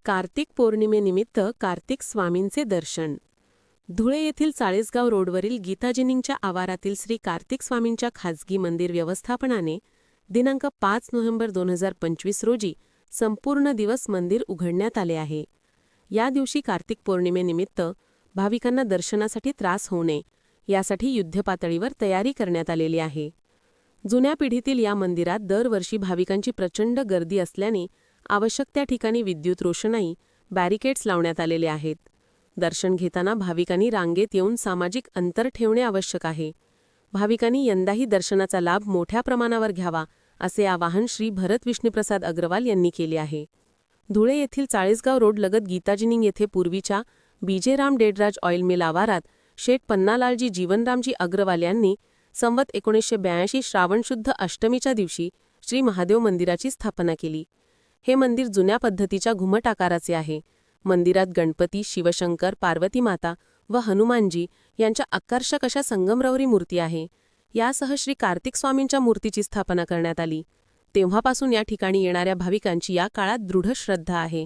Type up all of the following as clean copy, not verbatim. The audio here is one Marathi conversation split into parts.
कार्तिक पौर्णिमेनिमित्त कार्तिक स्वामींचे दर्शन. धुळे येथील चाळीसगाव रोडवरील गीताजिनिंगच्या आवारातील श्री कार्तिक स्वामींच्या खाजगी मंदिर व्यवस्थापनाने दिनांक 5 नोव्हेंबर 2025 रोजी संपूर्ण दिवस मंदिर उघडण्यात आले आहे. या दिवशी कार्तिक पौर्णिमेनिमित्त भाविकांना दर्शनासाठी त्रास होऊ नये यासाठी युद्धपातळीवर तयारी करण्यात आलेली आहे. जुन्या पिढीतील या मंदिरात दरवर्षी भाविकांची प्रचंड गर्दी असल्याने आवश्यक त्या ठिकाणी विद्युत रोषणाई, बॅरिकेड्स लावण्यात आलेले आहेत. दर्शन घेताना भाविकांनी रांगेत येऊन सामाजिक अंतर ठेवणे आवश्यक आहे. भाविकांनी यंदाही दर्शनाचा लाभ मोठ्या प्रमाणावर घ्यावा असे आवाहन श्री भरत विष्णुप्रसाद अग्रवाल यांनी केले आहे. धुळे येथील चाळीसगाव रोड लगत गीताजिनिंग येथे पूर्वीच्या बीजेराम डेडराज ऑइल मिल आवारात शेठ पन्नालालजी जीवनरामजी अग्रवाल यांनी संवत 1982 श्रावण शुद्ध अष्टमीच्या दिवशी श्री महादेव मंदिराची स्थापना केली. हे मंदिर जुन्या पद्धतीच्या घुमट आकाराचे आहे. मंदिरात गणपती, शिवशंकर, पार्वती माता व हनुमानजी यांच्या आकर्षक अशा संगमरवरी मूर्ती आहे. यासह श्री कार्तिक स्वामींच्या मूर्तीची स्थापना करण्यात आली. तेव्हापासून या ठिकाणी येणाऱ्या भाविकांची या काळात दृढ श्रद्धा आहे.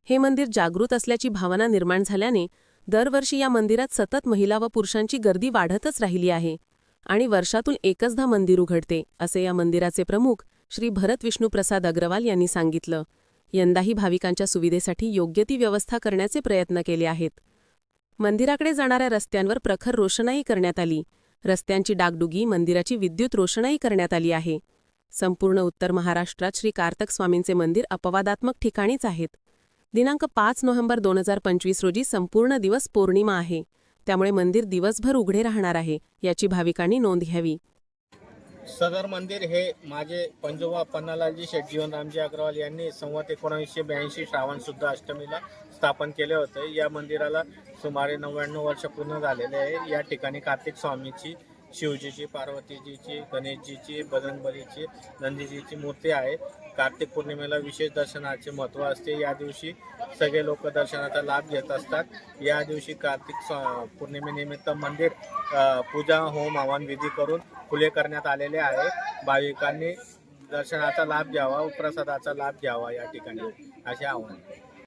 हे मंदिर जागृत असल्याची भावना निर्माण झाल्याने दरवर्षी या मंदिरात सतत महिला व पुरुषांची गर्दी वाढतच राहिली आहे आणि वर्षातून एकचदा मंदिर उघडते असे या मंदिराचे प्रमुख श्री भरत विष्णुप्रसाद अग्रवाल यांनी सांगितलं. यंदाही भाविकांच्या सुविधेसाठी योग्य ती व्यवस्था करण्याचे प्रयत्न केले आहेत. मंदिराकडे जाणाऱ्या रस्त्यांवर प्रखर रोषणाई करण्यात आली. रस्त्यांची डागडुगी, मंदिराची विद्युत रोषणाई करण्यात आली आहे. संपूर्ण उत्तर महाराष्ट्रात श्री कार्तिक स्वामींचे मंदिर अपवादात्मक ठिकाणीच आहेत. दिनांक 5 नोव्हेंबर 2025 रोजी संपूर्ण दिवस पौर्णिमा आहे. त्यामुळे मंदिर दिवसभर उघडे राहणार आहे याची भाविकांनी नोंद घ्यावी. सदर मंदिर हे माझे पंजोबा पन्नालालजी शेठ जीवनरामजी अग्रवाल यांनी संवत 1982 श्रावण शुद्ध अष्टमीला स्थापन केले होते. या मंदिराला सुमारे 99 वर्ष पूर्ण झालेले आहे. या ठिकाणी कार्तिक स्वामीची, शिवजीची, पार्वतीजीची, गणेशजीची, बजरंगबलीची, नंदीजीची मूर्ती आहे. कार्तिक पौर्णिमेला विशेष दर्शनाचे महत्त्व असते. या दिवशी सगळे लोक दर्शनाचा लाभ घेत असतात. या दिवशी कार्तिक पौर्णिमेनिमित्त मंदिर पूजा, होम, हवन विधी करून खुले करण्यात आलेले आहे. भाविकांनी दर्शनाचा लाभ घ्यावा, प्रसादाचा लाभ घ्यावा या ठिकाणी असे आवाहन.